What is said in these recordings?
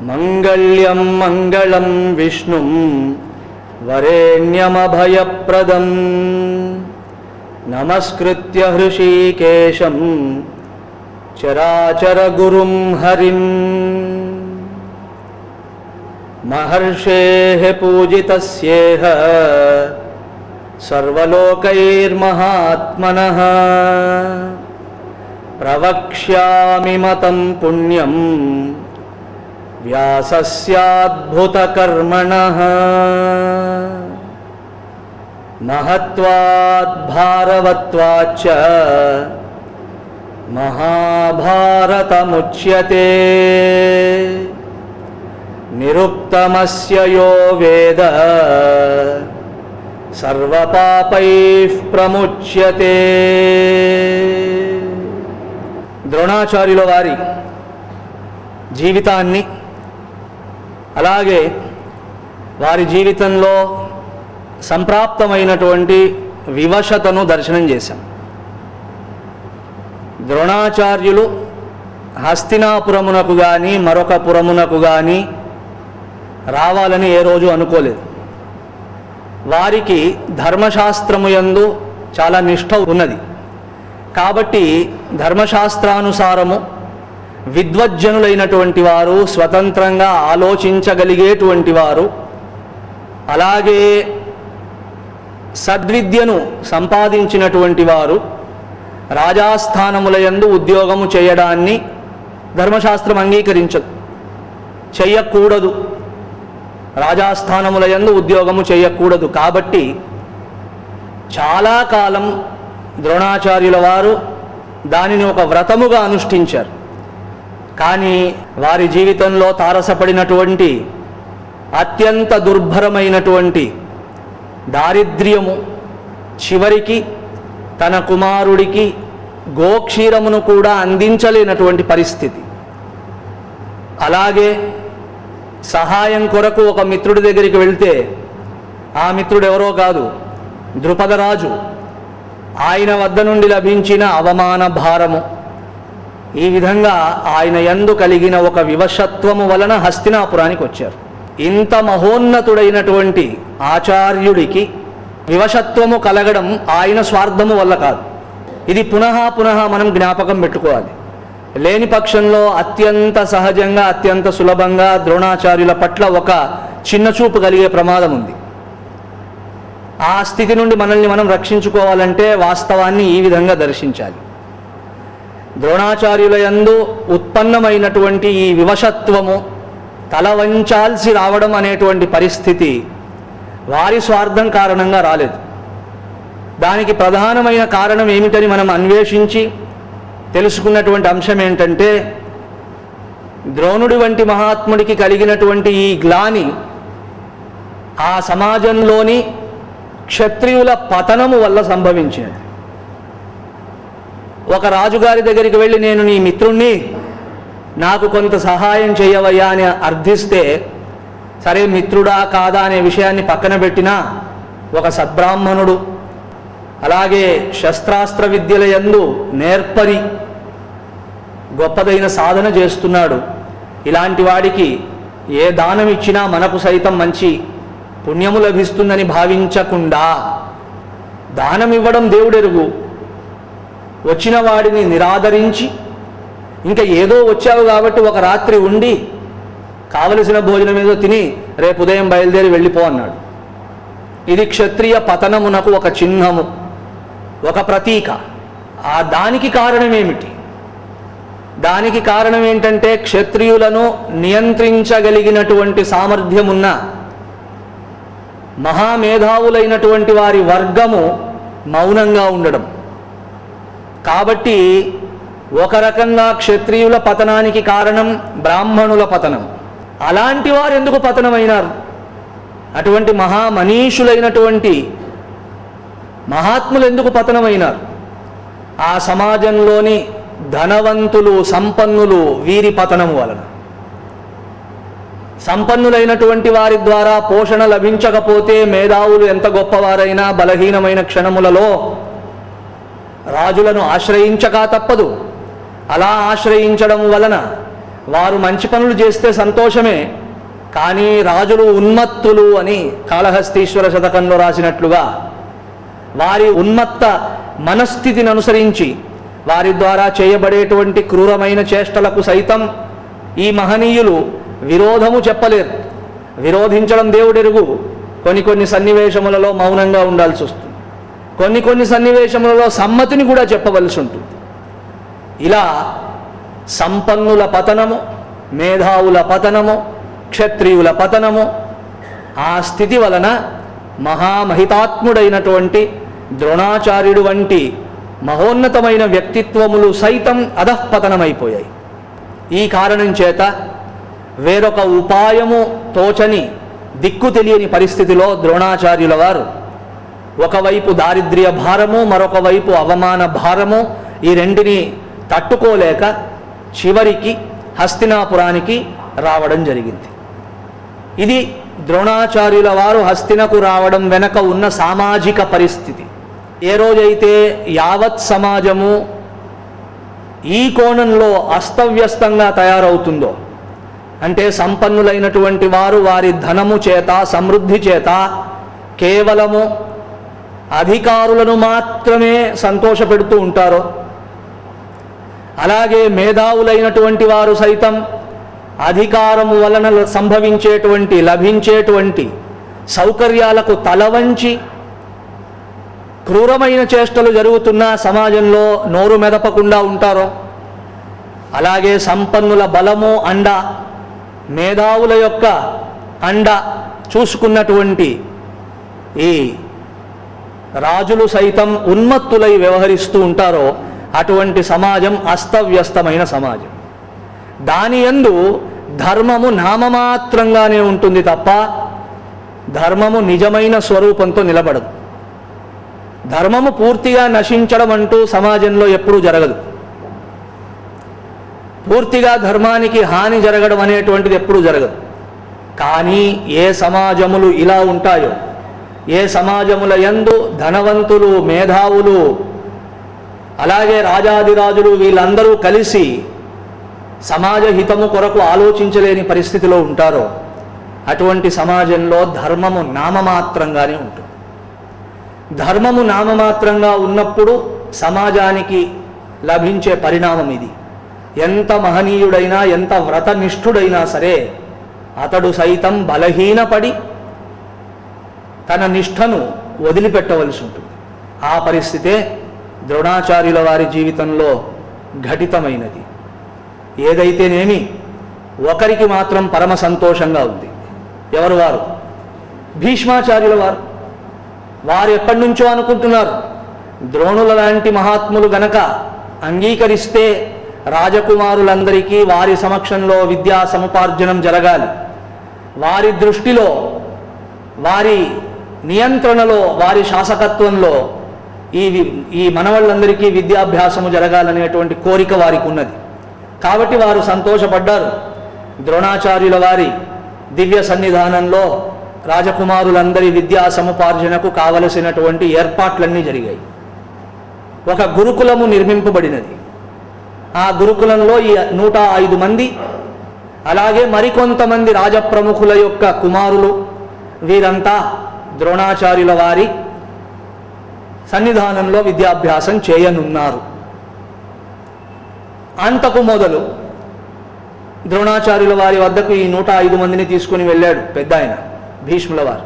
మంగళ్యం మంగళం విష్ణుం వరేణ్యమభయప్రదం నమస్కృత్య హృషీకేశం చరాచరగురుం హరిం. మహర్షేః పూజితస్యేహ సర్వలోకైర్మహాత్మనః ప్రవక్ష్యామి మతం పుణ్యం వ్యాసస్యాద్భుతకర్మణః. మహత్వాద్ భారవత్వాచ్చ మహాభారతముచ్యతే. నిరుక్తమస్య యో వేద సర్వపాపైః ప్రముచ్యతే. ద్రోణాచార్యుల వారి జీవితాన్ని, అలాగే వారి జీవితంలో సంప్రాప్తమైనటువంటి వివశతను దర్శనం చేశాం. ద్రోణాచార్యులు హస్తినాపురమునకు కానీ మరొక పురమునకు కానీ రావాలని ఏ రోజు అనుకోలేదు. వారికి ధర్మశాస్త్రము యందు చాలా నిష్ఠ ఉన్నది కాబట్టి ధర్మశాస్త్రానుసారము విద్వజ్జనులైనటువంటి వారు, స్వతంత్రంగా ఆలోచించగలిగేటువంటి వారు, అలాగే సద్విద్యను సంపాదించినటువంటి వారు రాజాస్థానముల యందు ఉద్యోగము చేయడాన్ని ధర్మశాస్త్రం అంగీకరించదు, చెయ్యకూడదు. రాజాస్థానముల యందు ఉద్యోగము చేయకూడదు. కాబట్టి చాలా కాలం ద్రోణాచార్యుల వారు దానిని ఒక వ్రతముగా అనుష్ఠించారు. కానీ వారి జీవితంలో తారసపడినటువంటి అత్యంత దుర్భరమైనటువంటి దారిద్ర్యము చివరికి తన కుమారుడికి గోక్షీరమును కూడా అందించలేనటువంటి పరిస్థితి. అలాగే సహాయం కొరకు ఒక మిత్రుడి దగ్గరికి వెళ్తే ఆ మిత్రుడు ఎవరో కాదు, ద్రుపదరాజు. ఆయన వద్ద నుండి లభించిన అవమాన భారము, ఈ విధంగా ఆయన యందు కలిగిన ఒక వివశత్వము వలన హస్తినాపురానికి వచ్చారు. ఇంత మహోన్నతుడైనటువంటి ఆచార్యుడికి వివశత్వము కలగడం ఆయన స్వార్థము వల్ల కాదు. ఇది పునః మనం జ్ఞాపకం పెట్టుకోవాలి. లేని పక్షంలో అత్యంత సహజంగా, అత్యంత సులభంగా ద్రోణాచార్యుల పట్ల ఒక చిన్న చూపు కలిగే ప్రమాదం ఉంది. ఆ స్థితి నుండి మనల్ని మనం రక్షించుకోవాలంటే వాస్తవాన్ని ఈ విధంగా దర్శించాలి. ద్రోణాచార్యుల యందు ఉత్పన్నమైనటువంటి ఈ వివశత్వము, తల వంచాల్సి రావడం అనేటువంటి పరిస్థితి వారి స్వార్థం కారణంగా రాలేదు. దానికి ప్రధానమైన కారణం ఏమిటని మనం అన్వేషించి తెలుసుకున్నటువంటి అంశం ఏంటంటే, ద్రోణుడి వంటి మహాత్ముడికి కలిగినటువంటి ఈ గ్లాని ఆ సమాజంలోని క్షత్రియుల పతనము వల్ల సంభవించినది. ఒక రాజుగారి దగ్గరికి వెళ్ళి, నేను నీ మిత్రుణ్ణి, నాకు కొంత సహాయం చేయవయ్యా అని అర్థిస్తే, సరే మిత్రుడా కాదా అనే విషయాన్ని పక్కన పెట్టినా ఒక సద్బ్రాహ్మణుడు, అలాగే శస్త్రాస్త్ర విద్యల యందు నేర్పరి, గొప్పదైన సాధన చేస్తున్నాడు, ఇలాంటి వాడికి ఏ దానం ఇచ్చినా మనకు సైతం మంచి పుణ్యము లభిస్తుందని భావించకుండా దానం ఇవ్వడం దేవుడెరుగు, వచ్చిన వాడిని నిరాదరించి ఇంకా ఏదో వచ్చావు కాబట్టి ఒక రాత్రి ఉండి కావలసిన భోజనం ఏదో తిని రేపు ఉదయం బయలుదేరి వెళ్ళిపో అన్నాడు. ఇది క్షత్రియ పతనమునకు ఒక చిహ్నము, ఒక ప్రతీక. ఆ దానికి కారణం ఏమిటి? దానికి కారణం ఏంటంటే, క్షత్రియులను నియంత్రించగలిగినటువంటి సామర్థ్యమున్న మహామేధావులైనటువంటి వారి వర్గము మౌనంగా ఉండడం. కాబట్టి ఒక రకంగా క్షత్రియుల పతనానికి కారణం బ్రాహ్మణుల పతనం. అలాంటి వారు ఎందుకు పతనమైనారు? అటువంటి మహామనీషులైనటువంటి మహాత్ములు ఎందుకు పతనమైనారు? ఆ సమాజంలోని ధనవంతులు, సంపన్నులు, వీరి పతనము వలన. సంపన్నులైనటువంటి వారి ద్వారా పోషణ లభించకపోతే మేధావులు ఎంత గొప్పవారైనా బలహీనమైన క్షణములలో రాజులను ఆశ్రయించక తప్పదు. అలా ఆశ్రయించడం వలన వారు మంచి పనులు చేస్తే సంతోషమే, కానీ రాజులు ఉన్మత్తులు అని కాళహస్తీశ్వర శతకంలో రాసినట్లుగా వారి ఉన్మత్త మనస్థితిని అనుసరించి వారి ద్వారా చేయబడేటువంటి క్రూరమైన చేష్టలకు సైతం ఈ మహనీయులు విరోధము చెప్పలేరు. విరోధించడం దేవుడెరుగు. కొన్ని సన్నివేశములలో మౌనంగా ఉండాల్సి వస్తుంది, కొన్ని సన్నివేశములలో సమ్మతిని కూడా చెప్పవలసి ఉంటుంది. ఇలా సంపన్నుల పతనము, మేధావుల పతనము, క్షత్రియుల పతనము, ఆ స్థితి వలన మహామహితాత్ముడైనటువంటి ద్రోణాచార్యుడు వంటి మహోన్నతమైన వ్యక్తిత్వములు సైతం అధఃపతనమైపోయాయి. ఈ కారణం చేత వేరొక ఉపాయము తోచని, దిక్కు తెలియని పరిస్థితిలో ద్రోణాచార్యుల వారు ఒకవైపు దారిద్ర్య భారము, మరొక వైపు అవమాన భారము, ఈ రెండిని తట్టుకోలేక చివరికి హస్తినాపురానికి రావడం జరిగింది. ఇది ద్రోణాచార్యుల వారు హస్తినకు రావడం వెనక ఉన్న సామాజిక పరిస్థితి. ఏ రోజైతే యావత్ సమాజము ఈ కోణంలో అస్తవ్యస్తంగా తయారవుతుందో, అంటే సంపన్నులైనటువంటి వారు వారి ధనము చేత, సమృద్ధి చేత కేవలము అధికారులను మాత్రమే సంతోషపెడుతూ ఉంటారో, అలాగే మేధావులైనటువంటి వారు సైతం అధికారము వలన సంభవించేటువంటి, లభించేటువంటి సౌకర్యాలకు తలవంచి క్రూరమైన చేష్టలు జరుగుతున్న సమాజంలో నోరు మెదపకుండా ఉంటారో, అలాగే సంపన్నుల బలము అండ, మేధావుల యొక్క అండ చూసుకున్నటువంటి ఈ రాజులు సైతం ఉన్మత్తులై వ్యవహరిస్తూ ఉంటారో, అటువంటి సమాజం అస్తవ్యస్తమైన సమాజం. దాని యందు ధర్మము నామమాత్రంగానే ఉంటుంది తప్ప ధర్మము నిజమైన స్వరూపంతో నిలబడదు. ధర్మము పూర్తిగా నశించడం అంటూ సమాజంలో ఎప్పుడూ జరగదు. పూర్తిగా ధర్మానికి హాని జరగడం అనేటువంటిది ఎప్పుడూ జరగదు. కానీ ఏ సమాజములు ఇలా ఉంటాయో, ఏ సమాజముల యందు ధనవంతులు, మేధావులు, అలాగే రాజాదిరాజులు వీళ్ళందరూ కలిసి సమాజ హితము కొరకు ఆలోచించలేని పరిస్థితిలో ఉంటారో, అటువంటి సమాజంలో ధర్మము నామమాత్రంగానే ఉంటుంది. ధర్మము నామమాత్రంగా ఉన్నప్పుడు సమాజానికి లభించే పరిణామం ఇది. ఎంత మహనీయుడైనా, ఎంత వ్రతనిష్ఠుడైనా సరే అతడు సైతం బలహీనపడి తన నిష్ఠను వదిలిపెట్టవలసి ఉంటుంది. ఆ పరిస్థితే ద్రోణాచార్యుల వారి జీవితంలో ఘటితమైనది. ఏదైతేనేమి ఒకరికి మాత్రం పరమ సంతోషంగా ఉంది. ఎవరు వారు? భీష్మాచార్యుల వారు. వారు ఎప్పటి నుంచో అనుకుంటున్నారు, ద్రోణుల లాంటి మహాత్ములు గనక అంగీకరిస్తే రాజకుమారులందరికీ వారి సమక్షంలో విద్యా సముపార్జనం జరగాలి, వారి దృష్టిలో, వారి నియంత్రణలో, వారి శాసకత్వంలో ఈ మనవాళ్ళందరికీ విద్యాభ్యాసము జరగాలనేటువంటి కోరిక వారికి ఉన్నది. కాబట్టి వారు సంతోషపడ్డారు. ద్రోణాచార్యుల వారి దివ్య సన్నిధానంలో రాజకుమారులందరి విద్యా సముపార్జనకు కావలసినటువంటి ఏర్పాట్లన్నీ జరిగాయి. ఒక గురుకులము నిర్మింపబడినది. ఆ గురుకులంలో ఈ 105 మంది, అలాగే మరికొంతమంది రాజప్రముఖుల యొక్క కుమారులు, వీరంతా ద్రోణాచార్యుల వారి సన్నిధానంలో విద్యాభ్యాసం చేయనున్నారు. అంతకు మొదలు ద్రోణాచార్యుల వారి వద్దకు ఈ 105 మందిని తీసుకుని వెళ్ళాడు పెద్ద ఆయన భీష్ముల వారు.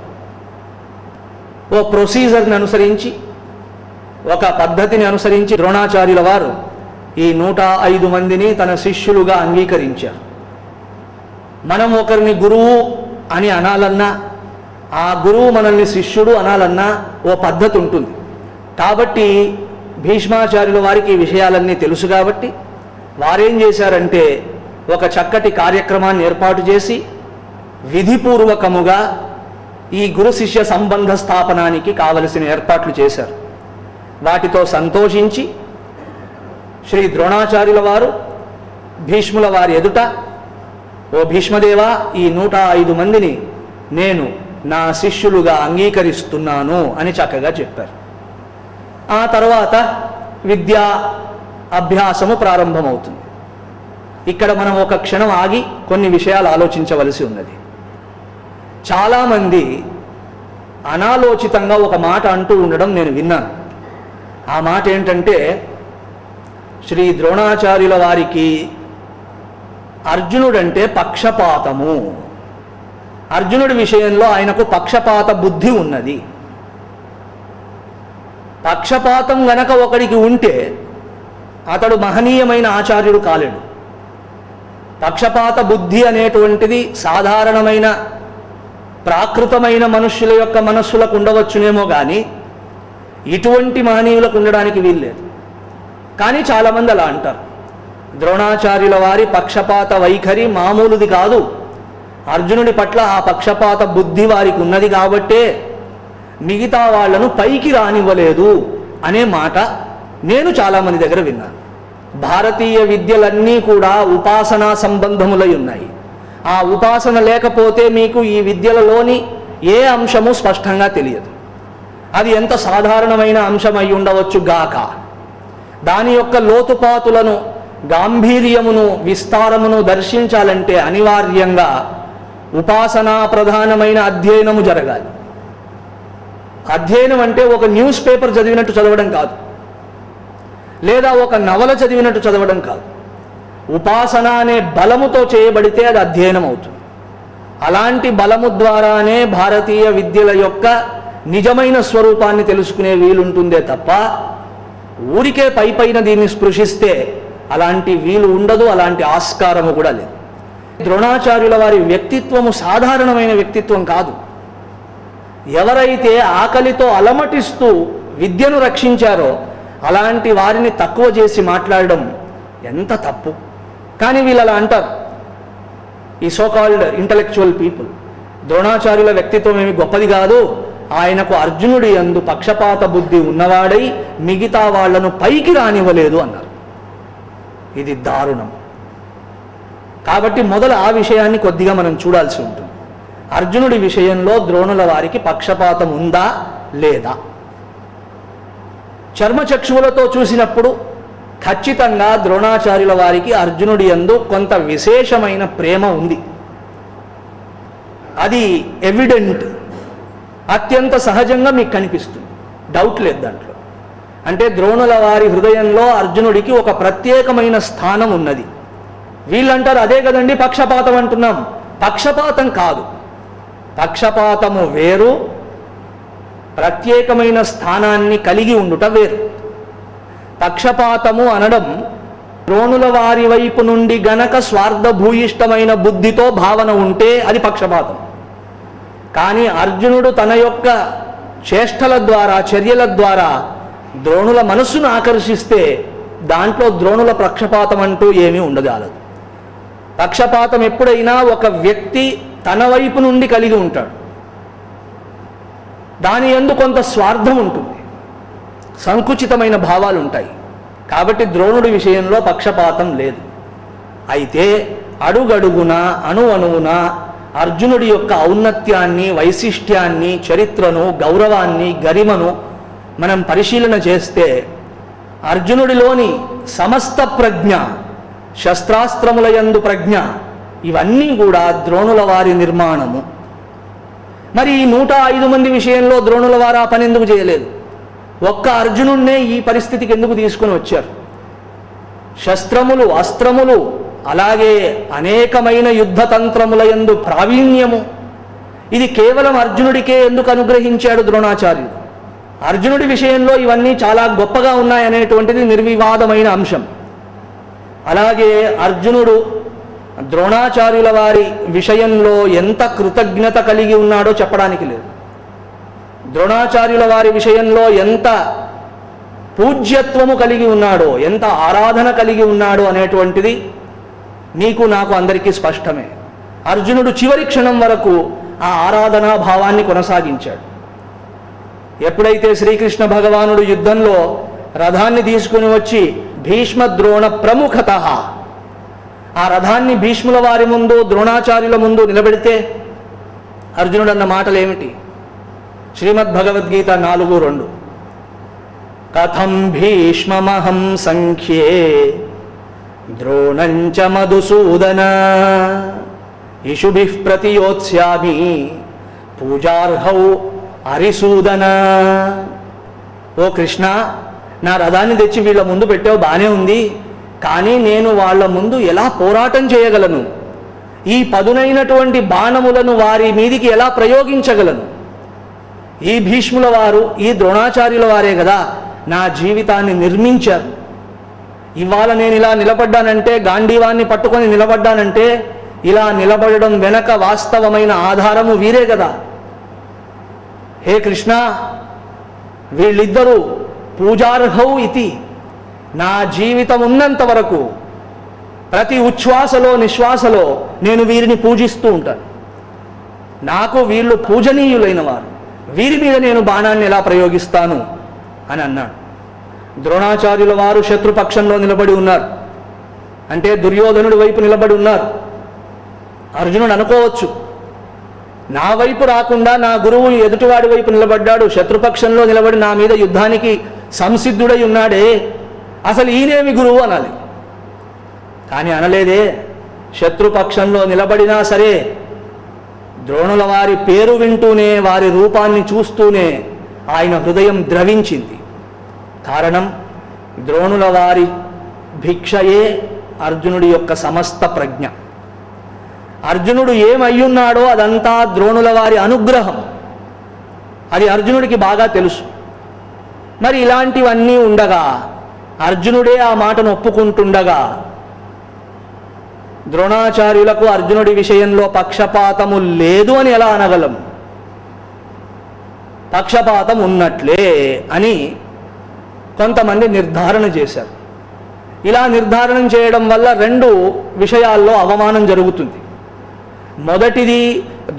ఓ ప్రొసీజర్ని అనుసరించి, ఒక పద్ధతిని అనుసరించి ద్రోణాచార్యుల వారు ఈ 105 మందిని తన శిష్యులుగా అంగీకరించారు. మనం ఒకరిని గురువు అని అనాలన్నా, ఆ గురువు మనల్ని శిష్యుడు అనాలన్నా ఓ పద్ధతి ఉంటుంది. కాబట్టి భీష్మాచార్యుల వారికి ఈ విషయాలన్నీ తెలుసు. కాబట్టి వారేం చేశారంటే ఒక చక్కటి కార్యక్రమాన్ని ఏర్పాటు చేసి విధిపూర్వకముగా ఈ గురు శిష్య సంబంధ స్థాపనానికి కావలసిన ఏర్పాట్లు చేశారు. వాటితో సంతోషించి శ్రీ ద్రోణాచార్యుల వారు భీష్ముల వారి ఎదుట, ఓ భీష్మదేవా, ఈ 105 మందిని నేను నా శిష్యులుగా అంగీకరిస్తున్నాను అని చక్కగా చెప్పారు. ఆ తర్వాత విద్యా అభ్యాసము ప్రారంభమవుతుంది. ఇక్కడ మనం ఒక క్షణం ఆగి కొన్ని విషయాలు ఆలోచించవలసి ఉన్నది. చాలామంది అనాలోచితంగా ఒక మాట అంటూ ఉండడం నేను విన్నాను. ఆ మాట ఏంటంటే, శ్రీ ద్రోణాచార్యుల వారికి అర్జునుడంటే పక్షపాతము, అర్జునుడి విషయంలో ఆయనకు పక్షపాత బుద్ధి ఉన్నది. పక్షపాతం గనక ఒకడికి ఉంటే అతడు మహనీయమైన ఆచార్యుడు కాలేడు. పక్షపాత బుద్ధి అనేటువంటిది సాధారణమైన ప్రాకృతమైన మనుష్యుల యొక్క మనస్సులకు ఉండవచ్చునేమో కానీ ఇటువంటి మహనీయులకు ఉండడానికి వీల్లేదు. కానీ చాలామంది అలా అంటారు. ద్రోణాచార్యుల వారి పక్షపాత వైఖరి మామూలుది కాదు, అర్జునుడి పట్ల ఆ పక్షపాత బుద్ధి వారికి ఉన్నది కాబట్టే మిగతా వాళ్లను పైకి రానివ్వలేదు అనే మాట నేను చాలామంది దగ్గర విన్నాను. భారతీయ విద్యలన్నీ కూడా ఉపాసనా సంబంధములై ఉన్నాయి. ఆ ఉపాసన లేకపోతే మీకు ఈ విద్యలలోని ఏ అంశము స్పష్టంగా తెలియదు. అది ఎంత సాధారణమైన అంశం అయి ఉండవచ్చు గాక, దాని యొక్క లోతుపాతులను, గాంభీర్యమును, విస్తారమును దర్శించాలంటే అనివార్యంగా ఉపాసనా ప్రధానమైన అధ్యయనము జరగాలి. అధ్యయనం అంటే ఒక న్యూస్ పేపర్ చదివినట్టు చదవడం కాదు, లేదా ఒక నవల చదివినట్టు చదవడం కాదు. ఉపాసన అనే బలముతో చేయబడితే అది అధ్యయనం అవుతుంది. అలాంటి బలము ద్వారానే భారతీయ విద్యల యొక్క నిజమైన స్వరూపాన్ని తెలుసుకునే వీలుంటుందే తప్ప ఊరికే పైన దీన్ని స్పృశిస్తే అలాంటి వీలు ఉండదు, అలాంటి ఆస్కారము కూడా లేదు. ద్రోణాచార్యుల వారి వ్యక్తిత్వము సాధారణమైన వ్యక్తిత్వం కాదు. ఎవరైతే ఆకలితో అలమటిస్తూ విద్యను రక్షించారో అలాంటి వారిని తక్కువ చేసి మాట్లాడడం ఎంత తప్పు. కానీ వీళ్ళు అలా అంటారు, ఈ సోకాల్డ్ ఇంటలెక్చువల్ పీపుల్. ద్రోణాచార్యుల వ్యక్తిత్వం ఏమి గొప్పది కాదు, ఆయనకు అర్జునుడి యందు పక్షపాత బుద్ధి ఉన్నవాడై మిగతా వాళ్లను పైకి రానివ్వలేదు అన్నారు. ఇది దారుణం. కాబట్టి మొదలు ఆ విషయాన్ని కొద్దిగా మనం చూడాల్సి ఉంటుంది. అర్జునుడి విషయంలో ద్రోణుల వారికి పక్షపాతం ఉందా లేదా? చర్మచక్షువులతో చూసినప్పుడు ఖచ్చితంగా ద్రోణాచార్యుల వారికి అర్జునుడి యందు కొంత విశేషమైన ప్రేమ ఉంది. అది ఎవిడెంట్, అత్యంత సహజంగా మీకు కనిపిస్తుంది, డౌట్ లేదు దాంట్లో. అంటే ద్రోణుల వారి హృదయంలో అర్జునుడికి ఒక ప్రత్యేకమైన స్థానం ఉన్నది. వీళ్ళంటారు అదే కదండి పక్షపాతం అంటున్నాం. పక్షపాతం కాదు, పక్షపాతము వేరు, ప్రత్యేకమైన స్థానాన్ని కలిగి ఉండుట వేరు. పక్షపాతము అనడం ద్రోణుల వారి వైపు నుండి గనక స్వార్థభూయిష్టమైన బుద్ధితో భావన ఉంటే అది పక్షపాతం. కానీ అర్జునుడు తన యొక్క చేష్టల ద్వారా, చర్యల ద్వారా ద్రోణుల మనస్సును ఆకర్షిస్తే దాంట్లో ద్రోణుల పక్షపాతం అంటూ ఏమీ ఉండజాలదు. పక్షపాతం ఎప్పుడైనా ఒక వ్యక్తి తన వైపు నుండి కలిగి ఉంటాడు, దాని యందు కొంత స్వార్థం ఉంటుంది, సంకుచితమైన భావాలు ఉంటాయి. కాబట్టి ద్రోణుడి విషయంలో పక్షపాతం లేదు. అయితే అడుగడుగున, అణువణువున అర్జునుడి యొక్క ఔన్నత్యాన్ని, వైశిష్ట్యాన్ని, చరిత్రను, గౌరవాన్ని, గరిమను మనం పరిశీలన చేస్తే అర్జునుడిలోని సమస్త ప్రజ్ఞ, శస్త్రాస్త్రముల యందు ప్రజ్ఞ, ఇవన్నీ కూడా ద్రోణుల వారి నిర్మాణము. మరి ఈ 105 మంది విషయంలో ద్రోణుల వారు ఆ పని ఎందుకు చేయలేదు? ఒక్క అర్జునుడినే ఈ పరిస్థితికి ఎందుకు తీసుకుని వచ్చారు? శస్త్రములు, అస్త్రములు, అలాగే అనేకమైన యుద్ధతంత్రముల యందు ప్రావీణ్యము, ఇది కేవలం అర్జునుడికే ఎందుకు అనుగ్రహించాడు ద్రోణాచార్యుడు? అర్జునుడి విషయంలో ఇవన్నీ చాలా గొప్పగా ఉన్నాయనేటువంటిది నిర్వివాదమైన అంశం. అలాగే అర్జునుడు ద్రోణాచార్యుల వారి విషయంలో ఎంత కృతజ్ఞత కలిగి ఉన్నాడో చెప్పడానికి లేదు. ద్రోణాచార్యుల వారి విషయంలో ఎంత పూజ్యత్వము కలిగి ఉన్నాడో, ఎంత ఆరాధన కలిగి ఉన్నాడో అనేటువంటిది నీకు నాకు అందరికీ స్పష్టమే. అర్జునుడు చివరి క్షణం వరకు ఆ ఆరాధనా భావాన్ని కొనసాగించాడు. ఎప్పుడైతే శ్రీకృష్ణ భగవానుడు యుద్ధంలో రథాన్ని తీసుకుని వచ్చి భీష్మ ద్రోణ ప్రముఖత ఆ రథాన్ని భీష్ముల వారి ముందు, ద్రోణాచార్యుల ముందు నిలబెడితే అర్జునుడు అన్న మాటలు ఏమిటి? శ్రీమద్భగవద్గీత 4:2 కథం భీష్మమహం సంఖ్యే ద్రోణంచ మధుసూదన ఇషుభిః ప్రతియోత్స్యామి పూజార్హౌ హరిసూదన. ఓ కృష్ణ, నా రథాన్ని తెచ్చి వీళ్ళ ముందు పెట్టావు, బాగానే ఉంది. కానీ నేను వాళ్ళ ముందు ఎలా పోరాటం చేయగలను? ఈ పదునైనటువంటి బాణములను వారి మీదికి ఎలా ప్రయోగించగలను? ఈ భీష్ముల వారు, ఈ ద్రోణాచార్యుల వారే కదా నా జీవితాన్ని నిర్మించారు. ఇవాళ నేను ఇలా నిలబడ్డానంటే, గాంధీవాన్ని పట్టుకొని నిలబడ్డానంటే, ఇలా నిలబడడం వెనక వాస్తవమైన ఆధారము వీరే కదా. హే కృష్ణ, వీళ్ళిద్దరూ పూజార్హౌ ఇతి, నా జీవితం ఉన్నంత వరకు ప్రతి ఉచ్ఛ్వాసలో నిశ్వాసలో నేను వీరిని పూజిస్తూ ఉంటాను. నాకు వీళ్ళు పూజనీయులైన వారు, వీరి మీద నేను బాణాన్ని ఎలా ప్రయోగిస్తాను అని అన్నాడు. ద్రోణాచార్యుల వారు శత్రుపక్షంలో నిలబడి ఉన్నారు, అంటే దుర్యోధనుడి వైపు నిలబడి ఉన్నారు. అర్జునుడు అనుకోవచ్చు, నా వైపు రాకుండా నా గురువు ఎదుటివాడి వైపు నిలబడ్డాడు, శత్రుపక్షంలో నిలబడి నా మీద యుద్ధానికి సంసిద్ధుడై ఉన్నాడే, అసలు ఈయనేమి గురువు అనాలి. కానీ అనలేదే. శత్రుపక్షంలో నిలబడినా సరే ద్రోణుల వారి పేరు వింటూనే, వారి రూపాన్ని చూస్తూనే ఆయన హృదయం ద్రవించింది. కారణం, ద్రోణుల వారి భిక్షయే అర్జునుడి యొక్క సమస్త ప్రజ్ఞ. అర్జునుడు ఏమయ్యున్నాడో అదంతా ద్రోణుల వారి అనుగ్రహం. అది అర్జునుడికి బాగా తెలుసు. మరి ఇలాంటివన్నీ ఉండగా, అర్జునుడే ఆ మాటను ఒప్పుకుంటుండగా, ద్రోణాచార్యులకు అర్జునుడి విషయంలో పక్షపాతము లేదు అని ఎలా అనగలం? పక్షపాతం ఉన్నట్లే అని కొంతమంది నిర్ధారణ చేశారు. ఇలా నిర్ధారణ చేయడం వల్ల రెండు విషయాల్లో అవమానం జరుగుతుంది. మొదటిది,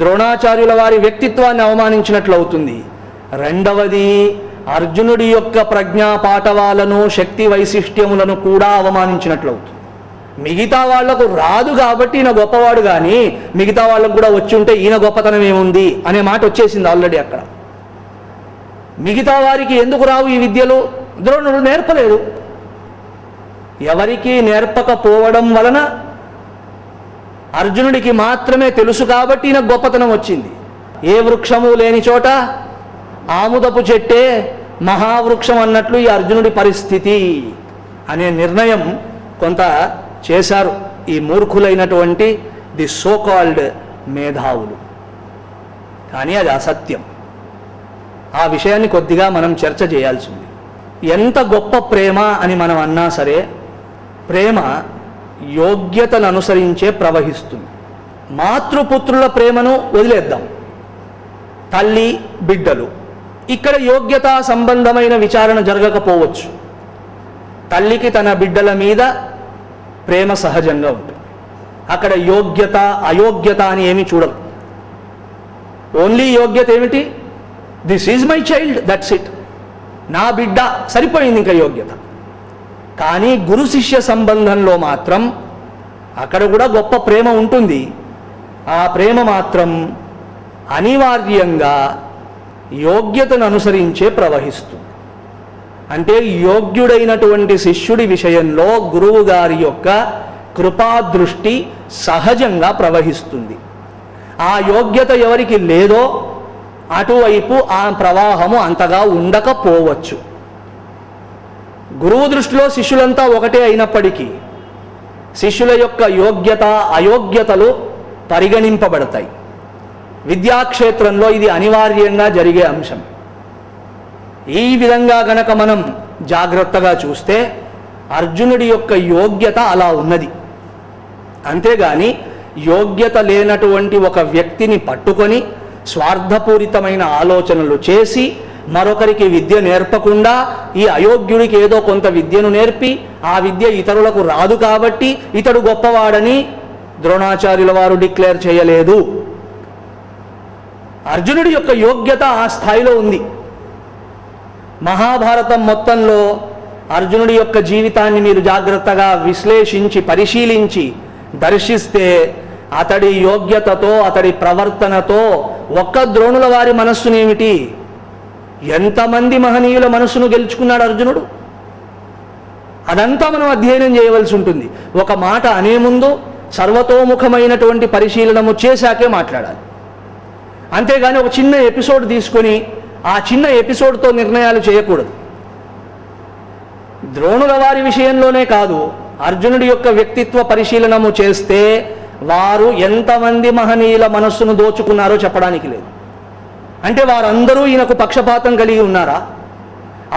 ద్రోణాచార్యుల వారి వ్యక్తిత్వాన్ని అవమానించినట్లు అవుతుంది. రెండవది, అర్జునుడి యొక్క ప్రజ్ఞా పాఠవాలను, శక్తి వైశిష్ట్యములను కూడా అవమానించినట్లు అవుతుంది. మిగతా వాళ్లకు రాదు కాబట్టి ఈయన గొప్పవాడు, కానీ మిగతా వాళ్ళకు కూడా వచ్చి ఉంటే ఈయన గొప్పతనం ఏముంది అనే మాట వచ్చేసింది ఆల్రెడీ అక్కడ. మిగతా వారికి ఎందుకు రావు ఈ విద్యలు? ద్రోణుడు నేర్పలేదు. ఎవరికి నేర్పకపోవడం వలన అర్జునుడికి మాత్రమే తెలుసు కాబట్టి ఈయన గొప్పతనం వచ్చింది. ఏ వృక్షము లేని చోట ఆముదపు చెట్టే మహావృక్షం అన్నట్లు ఈ అర్జునుడి పరిస్థితి అనే నిర్ణయం కొంత చేశారు ఈ మూర్ఖులైనటువంటి ది సో కాల్డ్ మేధావులు. కానీ అది అసత్యం. ఆ విషయాన్ని కొద్దిగా మనం చర్చ చేయాల్సింది. ఎంత గొప్ప ప్రేమ అని మనం అన్నా సరే, ప్రేమ యోగ్యతను అనుసరించే ప్రవహిస్తుంది. మాతృపుత్రుల ప్రేమను వదిలేద్దాం, తల్లి బిడ్డలు, ఇక్కడ యోగ్యతా సంబంధమైన విచారణ జరగకపోవచ్చు. తల్లికి తన బిడ్డల మీద ప్రేమ సహజంగా ఉంటుంది. అక్కడ యోగ్యత అయోగ్యత అని ఏమీ చూడరు. ఓన్లీ యోగ్యత ఏమిటి? This is my child, that's it, నా బిడ్డ, సరిపోయింది ఇంకా యోగ్యత. కానీ గురు శిష్య సంబంధంలో మాత్రం అక్కడ కూడా గొప్ప ప్రేమ ఉంటుంది. ఆ ప్రేమ మాత్రం అనివార్యంగా యోగ్యతను అనుసరించే ప్రవహిస్తుంది. అంటే యోగ్యుడైనటువంటి శిష్యుడి విషయంలో గురువు గారి యొక్క కృపాదృష్టి సహజంగా ప్రవహిస్తుంది. ఆ యోగ్యత ఎవరికి లేదో అటువైపు ఆ ప్రవాహము అంతగా ఉండకపోవచ్చు. గురువు దృష్టిలో శిష్యులంతా ఒకటే అయినప్పటికీ శిష్యుల యొక్క యోగ్యత అయోగ్యతలు పరిగణింపబడతాయి. విద్యాక్షేత్రంలో ఇది అనివార్యంగా జరిగే అంశం. ఈ విధంగా గనక మనం జాగ్రత్తగా చూస్తే అర్జునుడి యొక్క యోగ్యత అలా ఉన్నది. అంతేగాని యోగ్యత లేనటువంటి ఒక వ్యక్తిని పట్టుకొని స్వార్థపూరితమైన ఆలోచనలు చేసి మరొకరికి విద్య నేర్పకుండా ఈ అయోగ్యుడికి ఏదో కొంత విద్యను నేర్పి ఆ విద్య ఇతరులకు రాదు కాబట్టి ఇతడు గొప్పవాడని ద్రోణాచార్యుల వారు డిక్లేర్ చేయలేదు. అర్జునుడి యొక్క యోగ్యత ఆ స్థాయిలో ఉంది. మహాభారతం మొత్తంలో అర్జునుడి యొక్క జీవితాన్ని మీరు జాగ్రత్తగా విశ్లేషించి పరిశీలించి దర్శిస్తే అతడి యోగ్యతతో అతడి ప్రవర్తనతో ఒక్క ద్రోణుల వారి మనస్సునేమిటి, ఎంతమంది మహనీయుల మనస్సును గెలుచుకున్నాడు అర్జునుడు. అదంతా మనం అధ్యయనం చేయవలసి ఉంటుంది. ఒక మాట అనే ముందు సర్వతోముఖమైనటువంటి పరిశీలనము చేశాకే మాట్లాడాలి. అంతేగాని ఒక చిన్న ఎపిసోడ్ తీసుకొని ఆ చిన్న ఎపిసోడ్తో నిర్ణయాలు చేయకూడదు. ద్రోణుల వారి విషయంలోనే కాదు, అర్జునుడి యొక్క వ్యక్తిత్వ పరిశీలనము చేస్తే వారు ఎంతమంది మహనీయుల మనస్సును దోచుకున్నారో చెప్పడానికి లేదు. అంటే వారందరూ ఈయనకు పక్షపాతం కలిగి ఉన్నారా?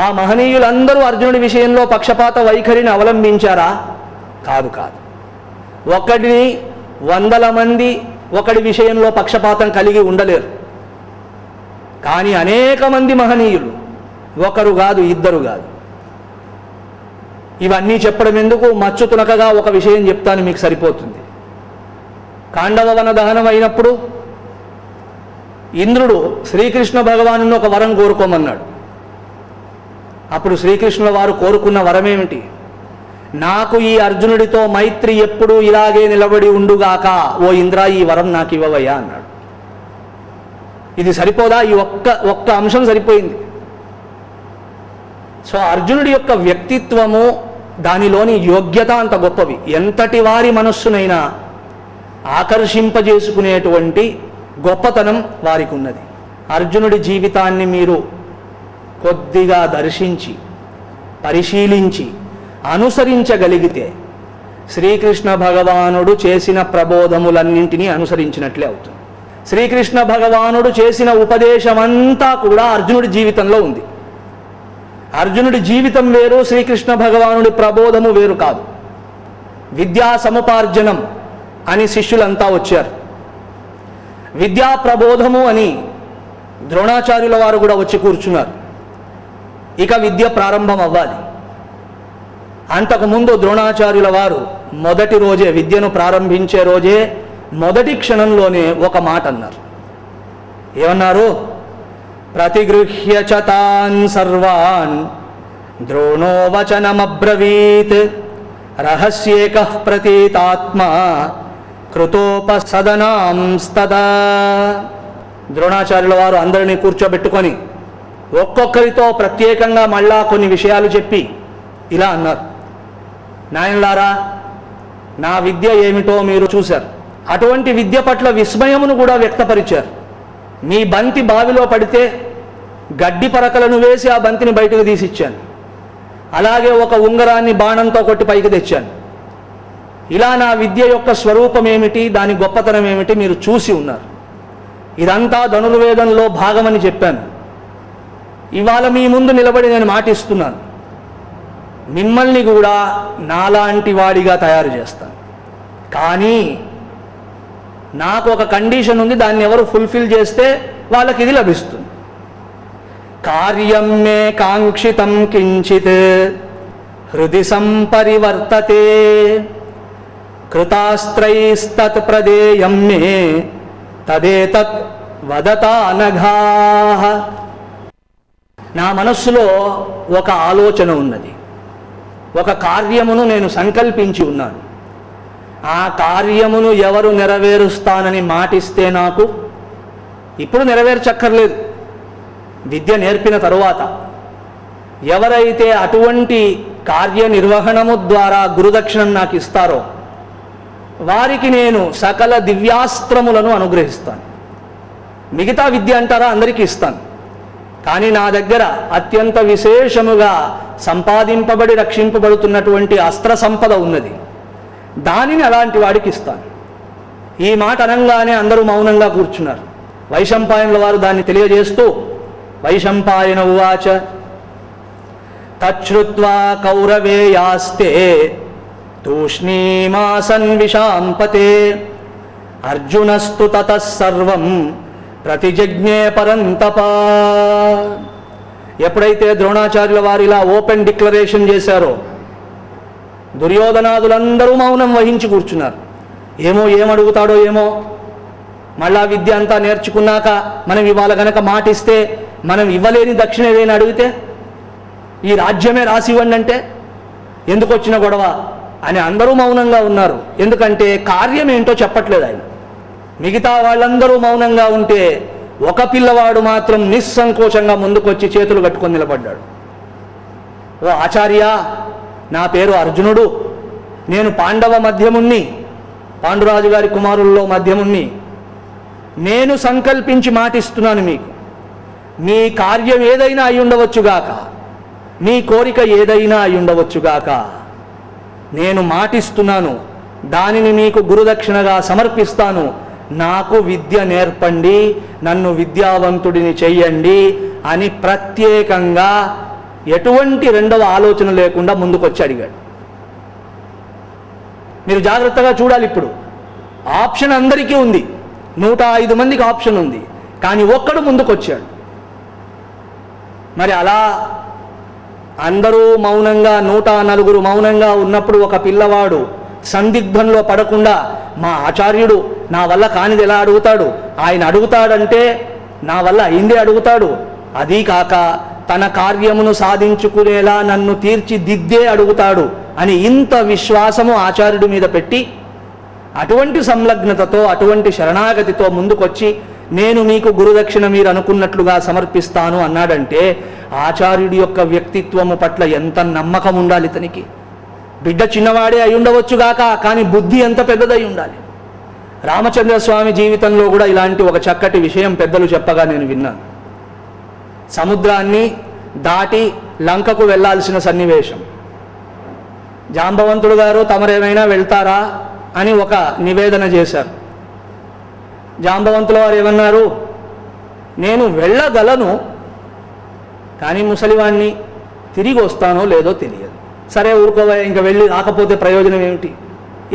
ఆ మహనీయులందరూ అర్జునుడి విషయంలో పక్షపాత వైఖరిని అవలంబించారా? కాదు. ఒకడిని 100 మంది ఒకడి విషయంలో పక్షపాతం కలిగి ఉండలేరు. కానీ అనేక మంది మహనీయులు, ఒకరు కాదు, ఇద్దరు కాదు. ఇవన్నీ చెప్పడం ఎందుకు? మచ్చు తునకగా ఒక విషయం చెప్తాను, మీకు సరిపోతుంది. కాండవవన దహనం అయినప్పుడు ఇంద్రుడు శ్రీకృష్ణ భగవాను ఒక వరం కోరుకోమన్నాడు. అప్పుడు శ్రీకృష్ణుల వారు కోరుకున్న వరమేమిటి? నాకు ఈ అర్జునుడితో మైత్రి ఎప్పుడూ ఇలాగే నిలబడి ఉండుగాక, ఓ ఇంద్ర ఈ వరం నాకు ఇవ్వవయ్యా అన్నాడు. ఇది సరిపోదా? ఈ ఒక్క అంశం సరిపోయింది. సో అర్జునుడి యొక్క వ్యక్తిత్వము, దానిలోని యోగ్యత అంత గొప్పవి. ఎంతటి వారి మనస్సునైనా ఆకర్షింపజేసుకునేటువంటి గొప్పతనం వారికి ఉన్నది. అర్జునుడి జీవితాన్ని మీరు కొద్దిగా దర్శించి పరిశీలించి అనుసరించగలిగితే శ్రీకృష్ణ భగవానుడు చేసిన ప్రబోధములన్నింటినీ అనుసరించినట్లే అవుతుంది. శ్రీకృష్ణ భగవానుడు చేసిన ఉపదేశమంతా కూడా అర్జునుడి జీవితంలో ఉంది. అర్జునుడి జీవితం వేరు, శ్రీకృష్ణ భగవానుడి ప్రబోధము వేరు కాదు. విద్యా సముపార్జనం అని శిష్యులంతా వచ్చారు. విద్యా ప్రబోధము అని ద్రోణాచార్యుల వారు కూడా వచ్చి కూర్చున్నారు. ఇక విద్య ప్రారంభం అవ్వాలి. అంతకుముందు ద్రోణాచార్యుల వారు మొదటి రోజే, విద్యను ప్రారంభించే రోజే మొదటి క్షణంలోనే ఒక మాట అన్నారు. ఏమన్నారు? ప్రతిగృహ్య చ తాన్ సర్వాన్ ద్రోణో వచనమబ్రవీత్ రహస్యేకః ప్రతీతాత్మా కృతోపసదనాంస్తదా. ద్రోణాచార్యుల వారు అందరినీ కూర్చోబెట్టుకొని ఒక్కొక్కరితో ప్రత్యేకంగా మళ్ళా కొన్ని విషయాలు చెప్పి ఇలా అన్నారు. నాయనలారా, నా విద్య ఏమిటో మీరు చూశారు. అటువంటి విద్య పట్ల విస్మయమును కూడా వ్యక్తపరిచారు. మీ బంతి బావిలో పడితే గడ్డి పరకలను వేసి ఆ బంతిని బయటకు తీసిచ్చాను. అలాగే ఒక ఉంగరాన్ని బాణంతో కొట్టి పైకి తెచ్చాను. ఇలా నా విద్య యొక్క స్వరూపం ఏమిటి, దాని గొప్పతనం ఏమిటి మీరు చూసి ఉన్నారు. ఇదంతా ధనుర్వేదంలో భాగమని చెప్పాను. ఇవాళ మీ ముందు నిలబడి నేను మాటిస్తున్నాను, మిమ్మల్ని కూడా నాలాంటి వాడిగా తయారు చేస్తాను. కానీ నాకు ఒక కండిషన్ ఉంది, దాన్ని ఎవరు ఫుల్ఫిల్ చేస్తే వాళ్ళకి ఇది లభిస్తుంది. కార్యం మే కాంక్షితం కించిత్ హృది సంపరివర్తతే కృతాస్త్రైస్తత్ ప్రదేయం మే తదేతత్ వదతా అనఘాః. నా మనస్సులో ఒక ఆలోచన ఉన్నది, ఒక కార్యమును నేను సంకల్పించి ఉన్నాను. ఆ కార్యమును ఎవరు నెరవేరుస్తానని మాటిస్తే నాకు ఇప్పుడు నెరవేర్చక్కర్లేదు, విద్య నేర్పిన తరువాత ఎవరైతే అటువంటి కార్యనిర్వహణము ద్వారా గురుదక్షిణం నాకు ఇస్తారో వారికి నేను సకల దివ్యాస్త్రములను అనుగ్రహిస్తాను. మిగతా విద్య అంటారా, అందరికీ ఇస్తాను. కానీ నా దగ్గర అత్యంత విశేషముగా సంపాదింపబడి రక్షింపబడుతున్నటువంటి అస్త్ర సంపద ఉన్నది, దానిని అలాంటి వాడికి ఇస్తాను. ఈ మాట అనంగానే అందరూ మౌనంగా కూర్చున్నారు. వైశంపాయనుల వారు దాన్ని తెలియజేస్తూ వైశంపాయన ఉవాచ తచ్ఛ్రుత్వా కౌరవేయాస్తే తూష్ణీమాసన్ విశాంపతే అర్జునస్తు తతః సర్వం ప్రతిజజ్ఞే పరంతప. ఎప్పుడైతే ద్రోణాచార్యుల వారు ఇలా ఓపెన్ డిక్లరేషన్ చేశారో దుర్యోధనాదులందరూ మౌనం వహించి కూర్చున్నారు. ఏమడుగుతాడో ఏమో, మళ్ళా విద్య అంతా నేర్చుకున్నాక మనం ఇవాళ గనక మాటిస్తే మనం ఇవ్వలేని దక్షిణ ఏదైనా అడిగితే ఈ రాజ్యమే రాసివ్వండి అంటే ఎందుకు వచ్చిన గొడవ అని అందరూ మౌనంగా ఉన్నారు. ఎందుకంటే కార్యం ఏంటో చెప్పట్లేదు ఆయన. మిగతా వాళ్ళందరూ మౌనంగా ఉంటే ఒక పిల్లవాడు మాత్రం నిస్సంకోచంగా ముందుకొచ్చి చేతులు కట్టుకొని నిలబడ్డాడు. ఓ ఆచార్య, నా పేరు అర్జునుడు, నేను పాండవ మధ్యముణ్ణి, పాండురాజు గారి కుమారుల్లో మధ్యముణ్ణి. నేను సంకల్పించి మాటిస్తున్నాను మీకు, మీ కార్యం ఏదైనా అయి ఉండవచ్చుగాక, మీ కోరిక ఏదైనా అయి ఉండవచ్చుగాక, నేను మాటిస్తున్నాను, దానిని మీకు గురుదక్షిణగా సమర్పిస్తాను. నాకు విద్య నేర్పండి, నన్ను విద్యావంతుడిని చెయ్యండి అని ప్రత్యేకంగా ఎటువంటి రెండవ ఆలోచన లేకుండా ముందుకొచ్చి అడిగాడు. మీరు జాగ్రత్తగా చూడాలి. ఇప్పుడు ఆప్షన్ అందరికీ ఉంది, 105 మందికి ఆప్షన్ ఉంది, కానీ ఒక్కడు ముందుకొచ్చాడు. మరి అలా అందరూ మౌనంగా 104 మౌనంగా ఉన్నప్పుడు ఒక పిల్లవాడు సందిగ్ధంలో పడకుండా, మా ఆచార్యుడు నా వల్ల కానిది ఎలా అడుగుతాడు, ఆయన అడుగుతాడంటే నా వల్ల అయిందే అడుగుతాడు, అదీ కాక తన కార్యమును సాధించుకునేలా నన్ను తీర్చిదిద్దే అడుగుతాడు అని ఇంత విశ్వాసము ఆచార్యుడి మీద పెట్టి, అటువంటి సంలగ్నతతో అటువంటి శరణాగతితో ముందుకొచ్చి నేను మీకు గురుదక్షిణ మీరు అనుకున్నట్లుగా సమర్పిస్తాను అన్నాడంటే ఆచార్యుడి యొక్క వ్యక్తిత్వము పట్ల ఎంత నమ్మకం ఉండాలి ఇతనికి. బిడ్డ చిన్నవాడే అయి ఉండవచ్చుగాక, కానీ బుద్ధి ఎంత పెద్దదై ఉండాలి. రామచంద్ర స్వామి జీవితంలో కూడా ఇలాంటి ఒక చక్కటి విషయం పెద్దలు చెప్పగా నేను విన్నాను. సముద్రాన్ని దాటి లంకకు వెళ్ళాల్సిన సన్నివేశం. జాంబవంతుడు గారు తమరేమైనా వెళ్తారా అని ఒక నివేదన చేశారు. జాంబవంతుల వారు ఏమన్నారు, నేను వెళ్ళగలను, కానీ ముసలివాణ్ణి, తిరిగి వస్తానో లేదో తెలియదు. సరే ఊరుకోవా, ఇంకా వెళ్ళి రాకపోతే ప్రయోజనం ఏమిటి?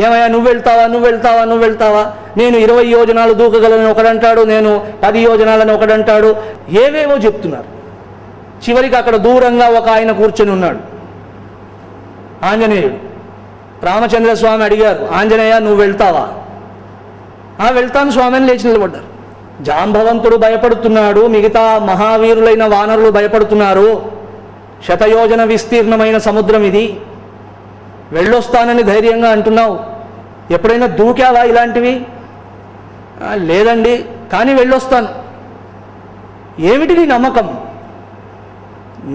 ఏమయ్యా నువ్వు వెళ్తావా, నేను 20 యోజనాలు దూకగలను ఒకడంటాడు, నేను 10 యోజనాలని ఒకడంటాడు, ఏవేవో చెప్తున్నారు. చివరికి అక్కడ దూరంగా ఒక ఆయన కూర్చొని ఉన్నాడు, ఆంజనేయుడు. రామచంద్ర స్వామి అడిగారు, ఆంజనేయ నువ్వు వెళ్తావా? వెళ్తాను స్వామి అని లేచి నిలబడ్డారు. జాంబవంతుడు భయపడుతున్నాడు, మిగతా మహావీరులైన వానరులు భయపడుతున్నారు. శతయోజన విస్తీర్ణమైన సముద్రం ఇది, వెళ్ళొస్తానని ధైర్యంగా అంటున్నావు, ఎప్పుడైనా దూకావా ఇలాంటివి? లేదండి, కానీ వెళ్ళొస్తాను. ఏమిటి నీ నమ్మకం?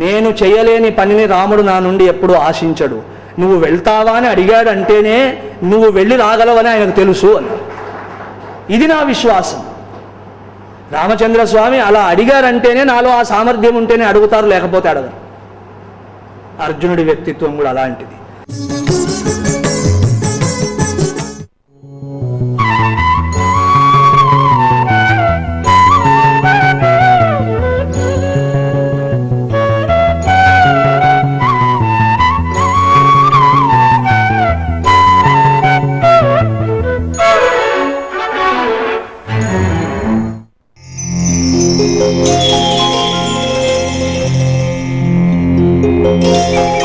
నేను చేయలేని పనిని రాముడు నా నుండి ఎప్పుడూ ఆశించడు. నువ్వు వెళ్తావా అని అడిగాడంటేనే నువ్వు వెళ్ళి రాగలవని ఆయనకు తెలుసు అని. ఇది నా విశ్వాసం. రామచంద్ర స్వామి అలా అడిగారంటేనే నాలో ఆ సామర్థ్యం ఉంటేనే అడుగుతారు, లేకపోతే అడగరు. అర్జునుడి వ్యక్తిత్వం కూడా అలాంటిది. Thank you.